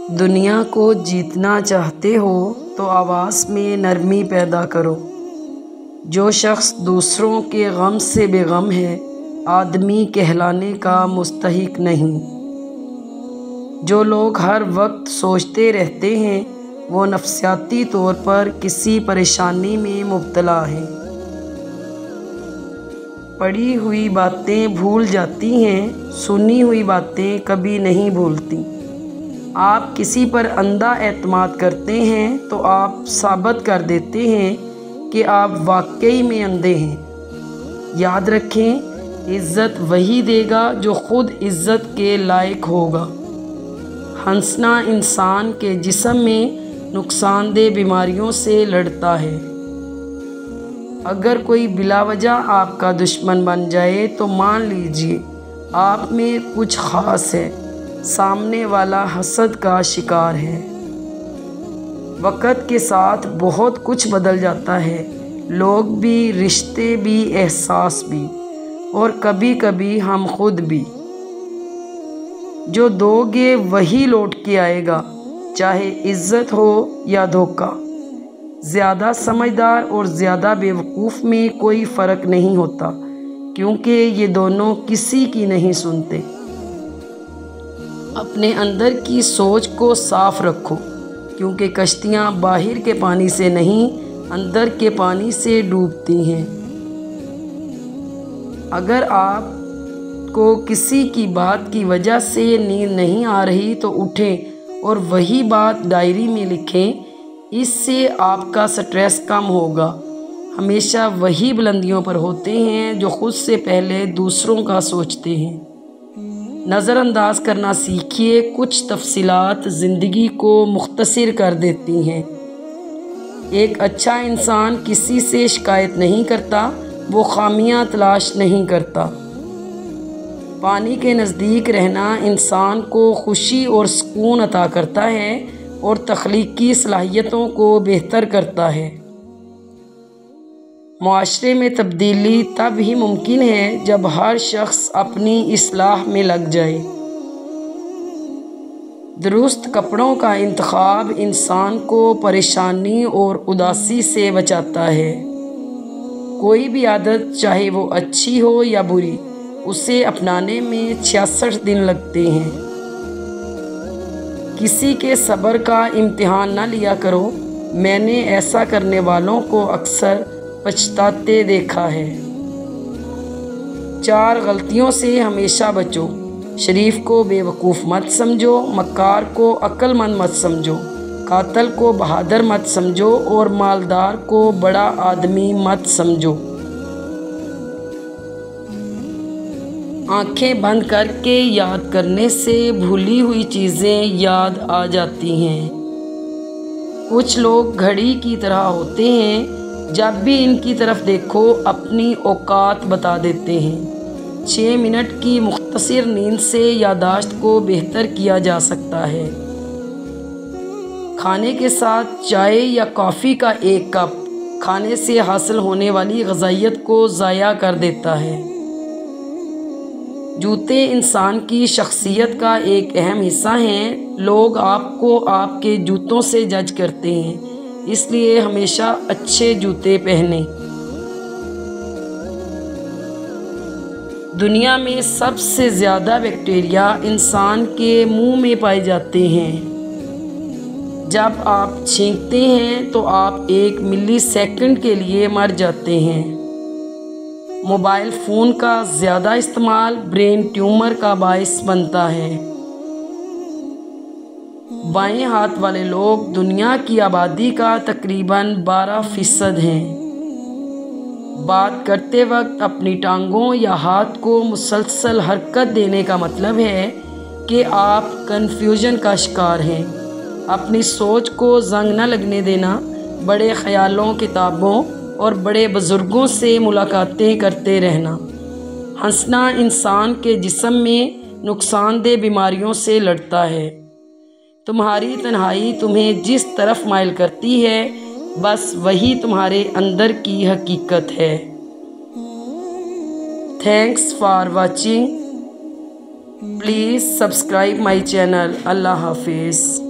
دنیا کو جیتنا چاہتے ہو تو آواز میں نرمی پیدا کرو۔ جو شخص دوسروں کے غم سے بے غم ہے آدمی کہلانے کا مستحق نہیں۔ جو لوگ ہر وقت سوچتے رہتے ہیں وہ نفسیاتی طور پر کسی پریشانی میں مبتلا ہیں۔ پڑھی ہوئی باتیں بھول جاتی ہیں، سنی ہوئی باتیں کبھی نہیں بھولتی۔ آپ کسی پر اندھا اعتماد کرتے ہیں تو آپ ثابت کر دیتے ہیں کہ آپ واقعی میں اندھے ہیں۔ یاد رکھیں، عزت وہی دے گا جو خود عزت کے لائق ہوگا۔ ہنسنا انسان کے جسم میں نقصان دہ بیماریوں سے لڑتا ہے۔ اگر کوئی بلا وجہ آپ کا دشمن بن جائے تو مان لیجیے آپ میں کچھ خاص ہے، سامنے والا حسد کا شکار ہے۔ وقت کے ساتھ بہت کچھ بدل جاتا ہے، لوگ بھی، رشتے بھی، احساس بھی، اور کبھی کبھی ہم خود بھی۔ جو دو گے وہی لوٹ کے آئے گا، چاہے عزت ہو یا دھوکہ۔ زیادہ سمجھدار اور زیادہ بیوقوف میں کوئی فرق نہیں ہوتا، کیونکہ یہ دونوں کسی کی نہیں سنتے۔ اپنے اندر کی سوچ کو صاف رکھو، کیونکہ کشتیاں باہر کے پانی سے نہیں، اندر کے پانی سے ڈوبتی ہیں۔ اگر آپ کو کسی کی بات کی وجہ سے نیند نہیں آ رہی تو اٹھیں اور وہی بات ڈائری میں لکھیں، اس سے آپ کا سٹریس کم ہوگا۔ ہمیشہ وہی بلندیوں پر ہوتے ہیں جو خود سے پہلے دوسروں کا سوچتے ہیں۔ نظر انداز کرنا سیکھیے، کچھ تفصیلات زندگی کو مختصر کر دیتی ہیں۔ ایک اچھا انسان کسی سے شکایت نہیں کرتا، وہ خامیاں تلاش نہیں کرتا۔ پانی کے نزدیک رہنا انسان کو خوشی اور سکون عطا کرتا ہے اور تخلیقی صلاحیتوں کو بہتر کرتا ہے۔ معاشرے میں تبدیلی تب ہی ممکن ہے جب ہر شخص اپنی اصلاح میں لگ جائے۔ درست کپڑوں کا انتخاب انسان کو پریشانی اور اداسی سے بچاتا ہے۔ کوئی بھی عادت، چاہے وہ اچھی ہو یا بری، اسے اپنانے میں 66 دن لگتے ہیں۔ کسی کے صبر کا امتحان نہ لیا کرو، میں نے ایسا کرنے والوں کو اکثر پچھتاتے دیکھا ہے۔ 4 غلطیوں سے ہمیشہ بچو۔ شریف کو بے وقوف مت سمجھو، مکار کو عقل مند مت سمجھو، قاتل کو بہادر مت سمجھو اور مالدار کو بڑا آدمی مت سمجھو۔ آنکھیں بند کر کے یاد کرنے سے بھولی ہوئی چیزیں یاد آ جاتی ہیں۔ کچھ لوگ گھڑی کی طرح ہوتے ہیں، جب بھی ان کی طرف دیکھو اپنی اوقات بتا دیتے ہیں۔ 6 منٹ کی مختصر نیند سے یادداشت کو بہتر کیا جا سکتا ہے۔ کھانے کے ساتھ چائے یا کافی کا ایک کپ کھانے سے حاصل ہونے والی غذائیت کو ضائع کر دیتا ہے۔ جوتے انسان کی شخصیت کا ایک اہم حصہ ہیں۔ لوگ آپ کو آپ کے جوتوں سے جج کرتے ہیں، اس لیے ہمیشہ اچھے جوتے پہنیں۔ دنیا میں سب سے زیادہ بیکٹیریا انسان کے منہ میں پائے جاتے ہیں۔ جب آپ چھینکتے ہیں تو آپ 1 ملی سیکنڈ کے لیے مر جاتے ہیں۔ موبائل فون کا زیادہ استعمال برین ٹیومر کا باعث بنتا ہے۔ بائیں ہاتھ والے لوگ دنیا کی آبادی کا تقریباً 12% ہیں۔ بات کرتے وقت اپنی ٹانگوں یا ہاتھ کو مسلسل حرکت دینے کا مطلب ہے کہ آپ کنفیوژن کا شکار ہیں۔ اپنی سوچ کو زنگ نہ لگنے دینا، بڑے خیالوں، کتابوں اور بڑے بزرگوں سے ملاقاتیں کرتے رہنا۔ ہنسنا انسان کے جسم میں نقصان دہ بیماریوں سے لڑتا ہے۔ تمہاری تنہائی تمہیں جس طرف مائل کرتی ہے، بس وہی تمہارے اندر کی حقیقت ہے۔ Thanks for watching. Please subscribe my channel. اللہ حافظ۔